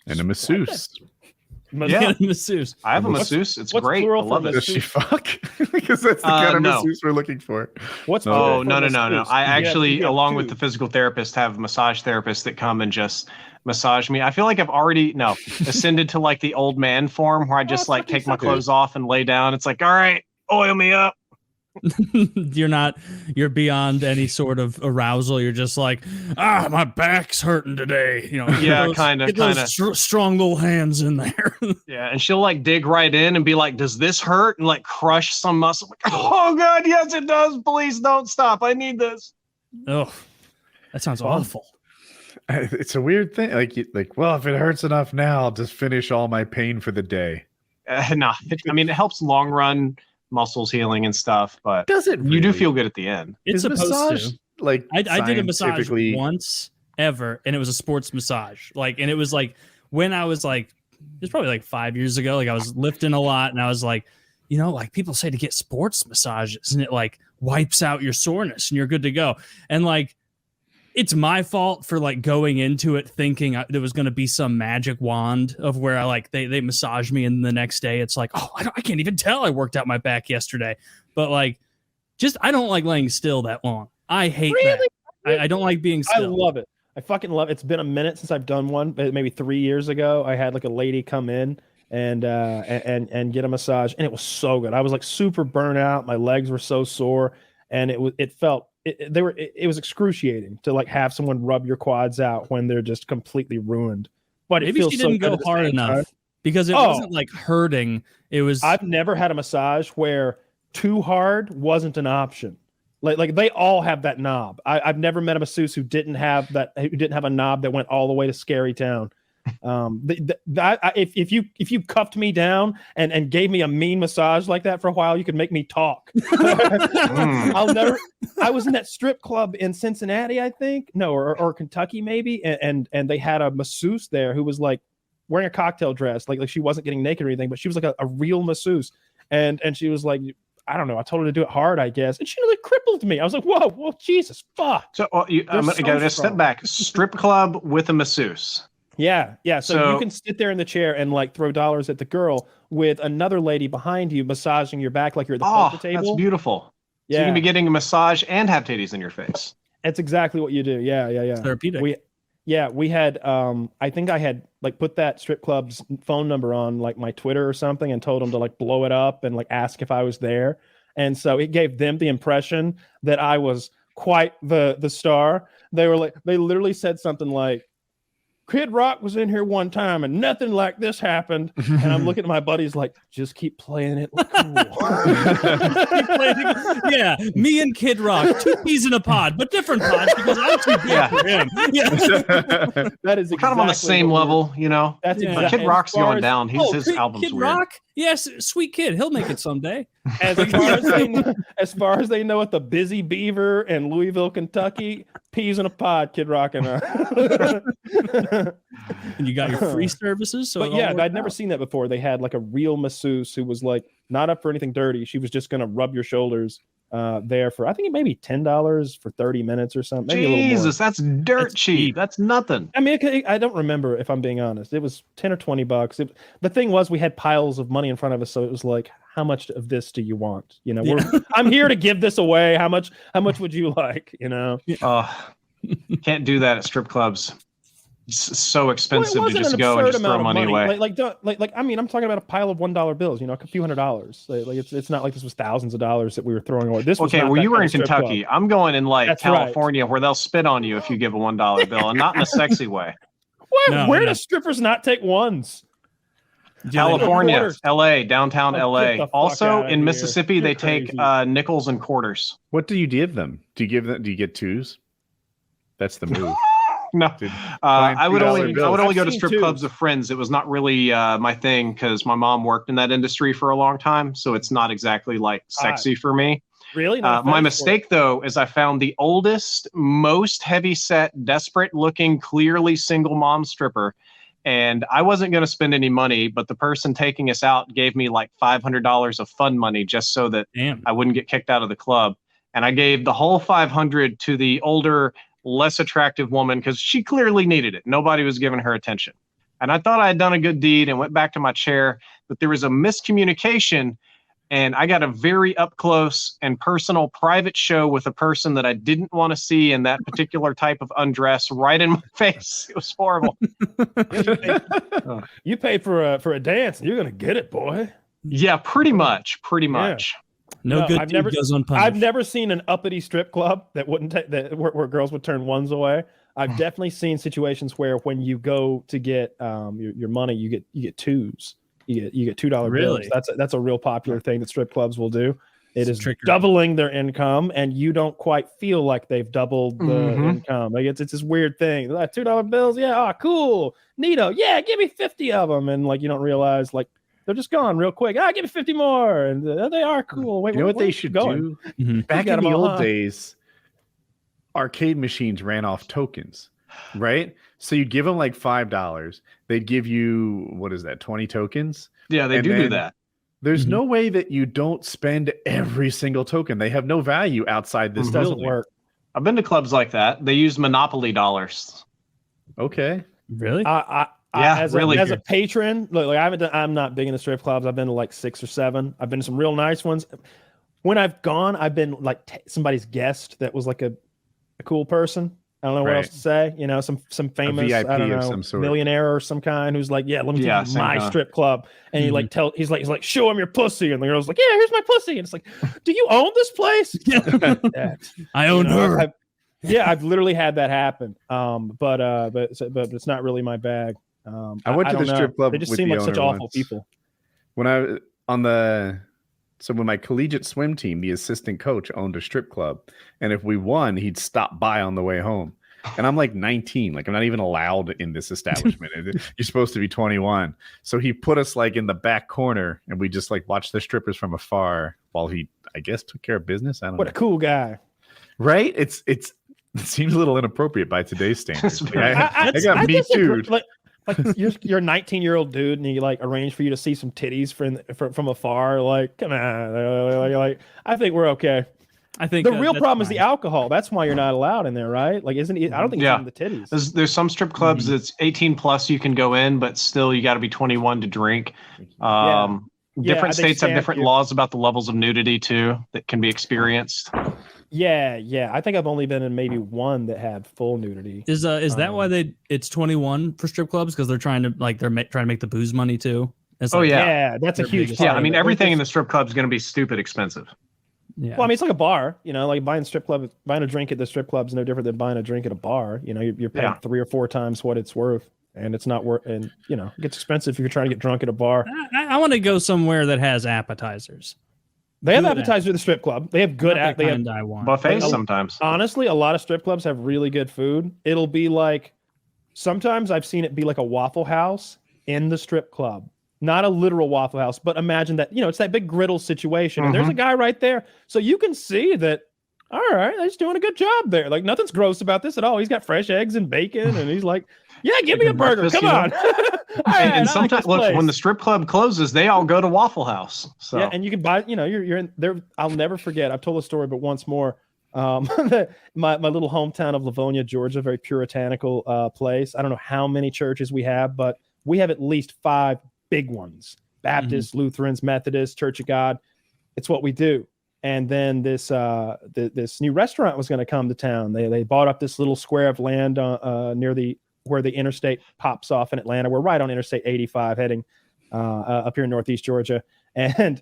And a masseuse. Yeah, masseuse. I have a masseuse. It's great. I love it. Does she fuck? Because that's the kind of masseuse we're looking for. What's no. I actually, along with the physical therapist, have massage therapists that come and just massage me. I feel like I've already ascended to like the old man form where I just like take my clothes off and lay down. It's like, all right, oil me up. You're beyond any sort of arousal. You're just like, my back's hurting today. Yeah, kind of strong little hands in there. Yeah, and she'll like dig right in and be like, does this hurt? And like crush some muscle. Like, oh God, yes it does. Please don't stop. I need this. Oh, that sounds awful. It's a weird thing. Well, if it hurts enough now, I'll just finish all my pain for the day. No, it helps long run muscles healing and stuff, but does it really? You do feel good at the end. It's supposed to. Like I did a massage once ever, and it was a sports massage. And it was like when I was like, it was probably like 5 years ago. Like I was lifting a lot, and I was like, like people say to get sports massages, and it like wipes out your soreness, and you're good to go. And like, it's my fault for like going into it thinking there was going to be some magic wand of where they massage me, and the next day it's like, oh, I can't even tell I worked out my back yesterday. But like, I don't like laying still that long. I hate that. I don't like being still. I love it. I fucking love it. It's been a minute since I've done one, but maybe 3 years ago, I had like a lady come in and get a massage, and it was so good. I was like super burnt out. My legs were so sore, and it was excruciating to like have someone rub your quads out when they're just completely ruined. But maybe she didn't go hard enough because it wasn't like hurting. It was. I've never had a massage where too hard wasn't an option. Like they all have that knob. I've never met a masseuse who didn't have a knob that went all the way to Scary Town. If you cuffed me down and gave me a mean massage like that for a while, you could make me talk. I was in that strip club in Cincinnati, I think, or Kentucky maybe, and they had a masseuse there who was like wearing a cocktail dress, like she wasn't getting naked or anything, but she was like a real masseuse, and she was like, I don't know, I told her to do it hard, I guess, and she like crippled me. I was like, whoa, Jesus, fuck. So I'm gonna step back. Strip club with a masseuse. Yeah. So you can sit there in the chair and like throw dollars at the girl with another lady behind you massaging your back like you're at the poker table. That's beautiful. Yeah. So you can be getting a massage and have titties in your face. That's exactly what you do. Yeah. Therapeutic. We had I think I had like put that strip club's phone number on like my Twitter or something and told them to like blow it up and like ask if I was there. And so it gave them the impression that I was quite the star. They literally said something like, Kid Rock was in here one time and nothing like this happened. And I'm looking at my buddies like, just keep playing it like cool. Yeah, me and Kid Rock, two peas in a pod, but different pods because I'm too big for him. Yeah. That is We're kind of on the same level, That's But Kid Rock's going down. His album's Kid weird. Rock? Yes, sweet kid. He'll make it someday. As far as they know at the Busy Beaver in Louisville, Kentucky, peas in a pod, Kid Rock and And you got your free services. So but yeah, I'd never seen that before. They had like a real masseuse who was like not up for anything dirty. She was just going to rub your shoulders there for, I think it may be $10 for 30 minutes or something. Maybe Jesus, that's dirt cheap. That's nothing. I mean, I don't remember, if I'm being honest. It was 10 or 20 bucks. The thing was, we had piles of money in front of us, so it was like, how much of this do you want? I'm here to give this away. How much would you like? Can't do that at strip clubs. It's so expensive to just go and just throw money away. I mean, I'm talking about a pile of $1 bills. A few $100s. It's not like this was thousands of dollars that we were throwing away. This was okay. Well, you were in Kentucky. I'm going in like California, where they'll spit on you if you give a $1 bill, and not in a sexy way. Where do strippers not take ones? California, LA, downtown LA. Also in Mississippi, they take nickels and quarters. What do you give them? Do you get twos? That's the move. No, I would only go to strip clubs with friends. It was not really my thing because my mom worked in that industry for a long time, so it's not exactly like sexy for me. Really? My mistake though is I found the oldest, most heavy-set, desperate-looking, clearly single mom stripper, and I wasn't going to spend any money, but the person taking us out gave me like $500 of fun money just so that I wouldn't get kicked out of the club, and I gave the whole $500 to the older, less attractive woman because she clearly needed it. Nobody was giving her attention. And I thought I had done a good deed and went back to my chair, but there was a miscommunication. And I got a very up close and personal private show with a person that I didn't want to see in that particular type of undress right in my face. It was horrible. You paid for a dance, and you're gonna get it, boy. Yeah, pretty much. Pretty much. No good deed goes unpunished. I've never seen an uppity strip club that wouldn't take where girls would turn ones away. I've definitely seen situations where when you go to get your money, you get twos. You get $2 Really? bills. That's a real popular thing that strip clubs will do. It is doubling their income, and you don't quite feel like they've doubled the income. Like it's this weird thing. Like $2 bills, yeah, cool, neato, yeah, give me 50 of them, and like you don't realize like they're just gone real quick. Give me 50 more, and they are cool. Wait, you know what they should do? Back in the old days, arcade machines ran off tokens, right? So you give them like $5. They'd give you, what is that, 20 tokens? Yeah, they do that. There's no way that you don't spend every single token. They have no value outside this building. Doesn't work. I've been to clubs like that. They use Monopoly dollars. Okay. Really? As a patron, like I'm not big into strip clubs. I've been to like 6 or 7. I've been to some real nice ones. When I've gone, I've been like somebody's guest that was like a cool person. I don't know what else to say. You know, some famous VIP I don't know, of some sort. Millionaire or some kind who's like, yeah, let me take you to my strip club. And he like he's like, show him your pussy. And the girl's like, yeah, here's my pussy. And it's like, do you own this place? I own her. I've literally had that happen. But it's not really my bag. I went to the strip club. They just seem like such awful people. When my collegiate swim team, the assistant coach owned a strip club, and if we won, he'd stop by on the way home. And I'm like 19, like I'm not even allowed in this establishment. You're supposed to be 21. So he put us like in the back corner, and we just like watched the strippers from afar while he, I guess, took care of business. I don't know. What a cool guy, right? It seems a little inappropriate by today's standards. Like, I got me too. Like you're a 19-year-old dude, and he like arranged for you to see some titties from afar. Like, come on, like I think we're okay. I think the real problem is the alcohol. That's why you're not allowed in there, right? Like, isn't it? I don't think it's even the titties. There's some strip clubs that's 18 plus you can go in, but still you got to be 21 to drink. Different states have different laws about the levels of nudity too that can be experienced. Yeah. I think I've only been in maybe one that had full nudity. Is that why it's 21 for strip clubs? Because they're trying to trying to make the booze money too. That's a huge. Yeah, I mean everything in the strip club is going to be stupid expensive. Yeah. Well, I mean it's like a bar, you know, like buying a drink at the strip club is no different than buying a drink at a bar. You know, you're paying 3 or 4 times what it's worth. And it's not worth, and you know, it gets expensive if you're trying to get drunk at a bar. I want to go somewhere that has appetizers. They have appetizers at the strip club. They have good buffets sometimes. Honestly, a lot of strip clubs have really good food. It'll be like sometimes I've seen it be like a Waffle House in the strip club. Not a literal Waffle House, but imagine that, you know, it's that big griddle situation. And there's a guy right there. So you can see that, all right, he's doing a good job there. Like nothing's gross about this at all. He's got fresh eggs and bacon, and he's like, yeah, give me a burger. Come on. And sometimes, look, when the strip club closes, they all go to Waffle House. So yeah, and you can buy, you know, you're in there. I'll never forget. I've told the story, but once more, my little hometown of Livonia, Georgia, very puritanical place. I don't know how many churches we have, but we have at least 5 big ones: Baptists, Lutherans, Methodists, Church of God. It's what we do. And then this new restaurant was going to come to town. They bought up this little square of land near where the interstate pops off in Atlanta. We're right on Interstate 85 heading up here in Northeast Georgia. And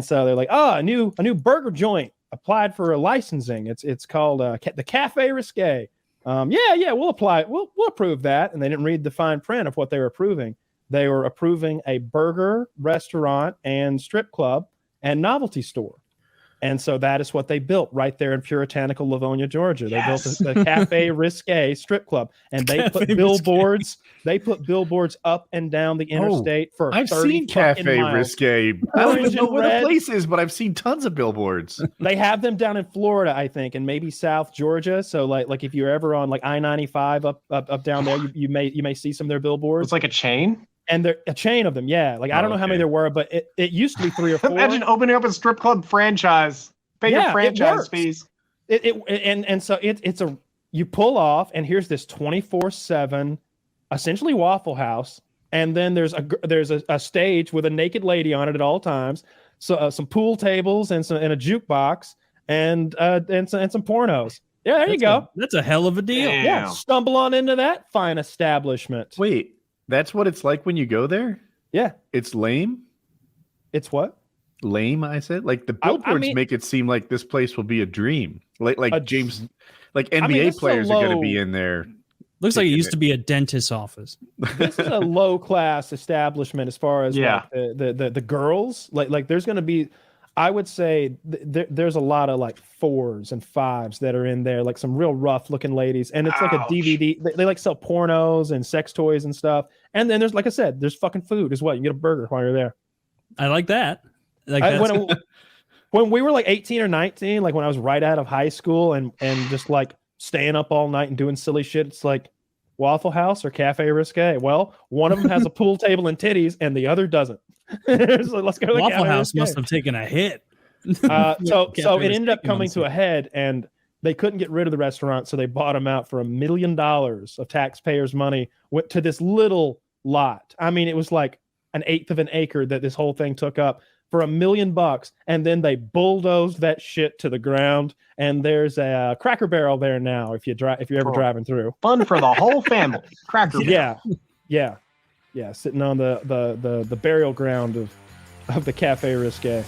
so they're like, a new burger joint applied for a licensing. It's called the Cafe Risque. We'll apply it. We'll approve that. And they didn't read the fine print of what they were approving. They were approving a burger restaurant and strip club and novelty store. And so that is what they built right there in puritanical Livonia, Georgia. They built the Cafe Risque strip club, and they put billboards. They put billboards up and down the interstate for 30 I've seen Cafe miles. Risque. I don't even know where the place is, but I've seen tons of billboards. They have them down in Florida, I think, and maybe South Georgia. So like if you're ever on like I-95 up down there, you may see some of their billboards. It's like a chain. And they're a chain of them, yeah. Like I don't know how many there were, but it used to be 3 or 4. Imagine opening up a strip club franchise. Pay your franchise fees. So you pull off, and here's this 24/7, essentially Waffle House and then there's a stage with a naked lady on it at all times. So some pool tables and a jukebox and some pornos. Yeah, there you go. That's a hell of a deal. Damn. Yeah, stumble on into that fine establishment. Wait, that's what it's like when you go there? Yeah, It's lame? it's what? Lame, I said? Like the I billboards mean- make it seem like this place will be a dream. Like James, like NBA this is a players are going to low- be in there. Looks like it Taking used it. to be a dentist's office. This is a low class establishment as far as Yeah. like, the girls. Like there's going to be, I would say there's a lot of like 4s and 5s that are in there, like some real rough looking ladies, and it's like a Ouch. DVD. They like sell pornos and sex toys and stuff. And then there's, like I said, there's fucking food as well. You get a burger while you're there. I like that. Like When we were like 18 or 19, like when I was right out of high school and just like staying up all night and doing silly shit, it's like Waffle House or Cafe Risque. Well, one of them has a pool table and titties, and the other doesn't. So let's go to Waffle Cafe House Risque. must have taken a hit. So Cafe it ended up Risque coming must to a head, and they couldn't get rid of the restaurant, so they bought them out for $1 million of taxpayers' money. Went to this little lot. I mean, it was like 1/8 of an acre that this whole thing took up for $1 million, and then they bulldozed that shit to the ground. And there's a Cracker Barrel there now. If you're ever Cool. driving through, Fun for the whole family. Cracker Barrel. yeah, sitting on the burial ground of the Cafe Risque.